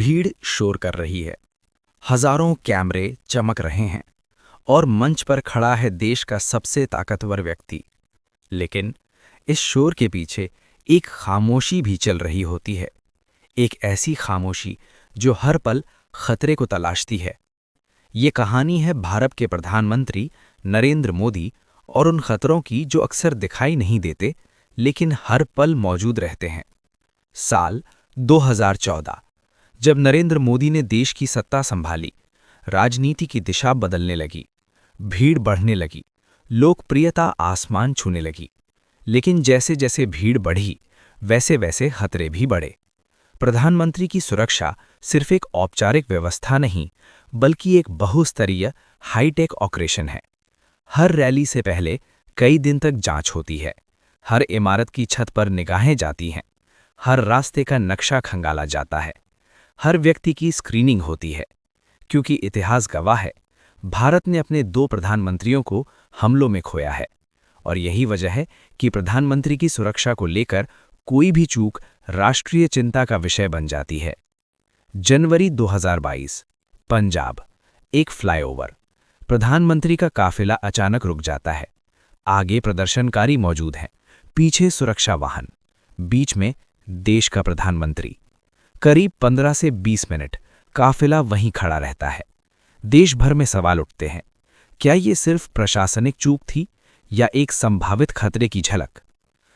भीड़ शोर कर रही है। हजारों कैमरे चमक रहे हैं और मंच पर खड़ा है देश का सबसे ताकतवर व्यक्ति। लेकिन इस शोर के पीछे एक खामोशी भी चल रही होती है, एक ऐसी खामोशी जो हर पल खतरे को तलाशती है। ये कहानी है भारत के प्रधानमंत्री नरेंद्र मोदी और उन खतरों की जो अक्सर दिखाई नहीं देते लेकिन हर पल मौजूद रहते हैं। साल 2014, जब नरेंद्र मोदी ने देश की सत्ता संभाली, राजनीति की दिशा बदलने लगी, भीड़ बढ़ने लगी, लोकप्रियता आसमान छूने लगी। लेकिन जैसे जैसे भीड़ बढ़ी, वैसे वैसे खतरे भी बढ़े। प्रधानमंत्री की सुरक्षा सिर्फ एक औपचारिक व्यवस्था नहीं, बल्कि एक बहुस्तरीय हाईटेक ऑपरेशन है। हर रैली से पहले कई दिन तक जांच होती है, हर इमारत की छत पर निगाहें जाती हैं, हर रास्ते का नक्शा खंगाला जाता है, हर व्यक्ति की स्क्रीनिंग होती है। क्योंकि इतिहास गवाह है, भारत ने अपने 2 प्रधानमंत्रियों को हमलों में खोया है, और यही वजह है कि प्रधानमंत्री की सुरक्षा को लेकर कोई भी चूक राष्ट्रीय चिंता का विषय बन जाती है। जनवरी 2022, पंजाब, एक फ्लाईओवर। प्रधानमंत्री का काफिला अचानक रुक जाता है। आगे प्रदर्शनकारी मौजूद हैं, पीछे सुरक्षा वाहन, बीच में देश का प्रधानमंत्री। करीब 15 से 20 मिनट काफिला वहीं खड़ा रहता है। देश भर में सवाल उठते हैं, क्या ये सिर्फ प्रशासनिक चूक थी या एक संभावित खतरे की झलक?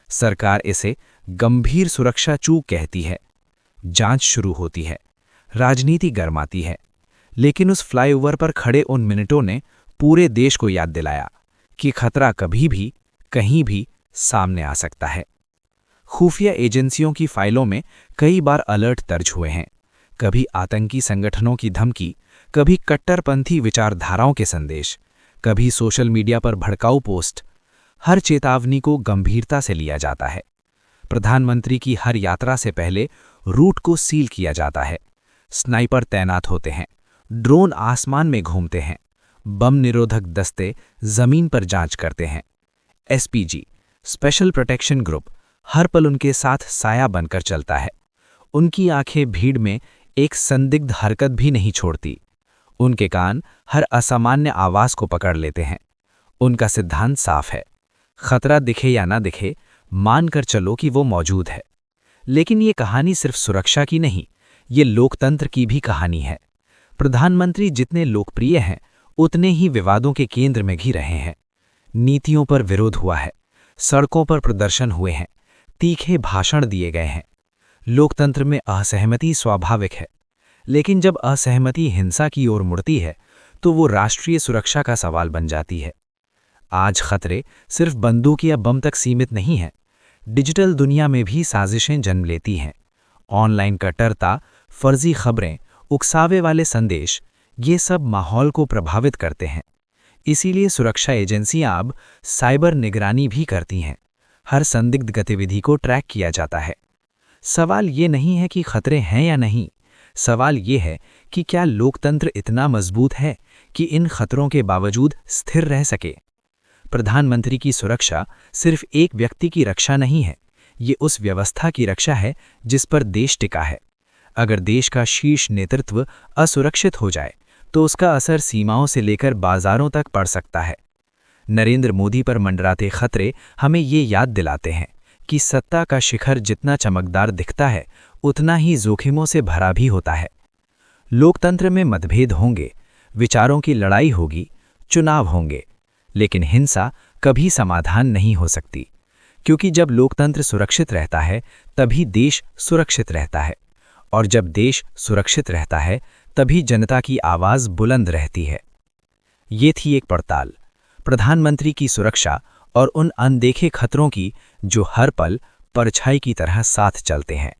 सरकार इसे गंभीर सुरक्षा चूक कहती है। जांच शुरू होती है, राजनीति गर्माती है, लेकिन उस फ्लाईओवर पर खड़े उन मिनटों ने पूरे देश को याद दिलाया कि खतरा कभी भी, कहीं भी सामने आ सकता है। खुफिया एजेंसियों की फाइलों में कई बार अलर्ट दर्ज हुए हैं, कभी आतंकी संगठनों की धमकी, कभी कट्टरपंथी विचारधाराओं के संदेश, कभी सोशल मीडिया पर भड़काऊ पोस्ट। हर चेतावनी को गंभीरता से लिया जाता है। प्रधानमंत्री की हर यात्रा से पहले रूट को सील किया जाता है। स्नाइपर तैनात होते हैं, ड्रोन आसमान में घूमते हैं, बम निरोधक दस्ते जमीन पर जांच करते हैं। एसपीजी, स्पेशल प्रोटेक्शन ग्रुप, हर पल उनके साथ साया बनकर चलता है। उनकी आंखें भीड़ में एक संदिग्ध हरकत भी नहीं छोड़ती। उनके कान हर असामान्य आवाज को पकड़ लेते हैं। उनका सिद्धांत साफ है, खतरा दिखे या ना दिखे, मानकर चलो कि वो मौजूद है। लेकिन ये कहानी सिर्फ सुरक्षा की नहीं, ये लोकतंत्र की भी कहानी है। प्रधानमंत्री जितने लोकप्रिय हैं, उतने ही विवादों के केंद्र में भी रहे हैं। नीतियों पर विरोध हुआ है, सड़कों पर प्रदर्शन हुए हैं, तीखे भाषण दिए गए हैं। लोकतंत्र में असहमति स्वाभाविक है, लेकिन जब असहमति हिंसा की ओर मुड़ती है, तो वो राष्ट्रीय सुरक्षा का सवाल बन जाती है। आज खतरे सिर्फ बंदूक या बम तक सीमित नहीं हैं। डिजिटल दुनिया में भी साजिशें जन्म लेती हैं। ऑनलाइन कट्टरता, फर्जी खबरें, उकसावे वाले संदेश, ये सब माहौल को प्रभावित करते हैं। इसीलिए सुरक्षा एजेंसियां अब साइबर निगरानी भी करती हैं। हर संदिग्ध गतिविधि को ट्रैक किया जाता है। सवाल ये नहीं है कि खतरे हैं या नहीं, सवाल ये है कि क्या लोकतंत्र इतना मजबूत है कि इन खतरों के बावजूद स्थिर रह सके। प्रधानमंत्री की सुरक्षा सिर्फ एक व्यक्ति की रक्षा नहीं है, ये उस व्यवस्था की रक्षा है जिस पर देश टिका है। अगर देश का शीर्ष नेतृत्व असुरक्षित हो जाए, तो उसका असर सीमाओं से लेकर बाजारों तक पड़ सकता है। नरेंद्र मोदी पर मंडराते खतरे हमें ये याद दिलाते हैं कि सत्ता का शिखर जितना चमकदार दिखता है, उतना ही जोखिमों से भरा भी होता है। लोकतंत्र में मतभेद होंगे, विचारों की लड़ाई होगी, चुनाव होंगे, लेकिन हिंसा कभी समाधान नहीं हो सकती। क्योंकि जब लोकतंत्र सुरक्षित रहता है, तभी देश सुरक्षित रहता है, और जब देश सुरक्षित रहता है, तभी जनता की आवाज बुलंद रहती है। ये थी एक पड़ताल, प्रधानमंत्री की सुरक्षा और उन अनदेखे खतरों की जो हर पल परछाई की तरह साथ चलते हैं।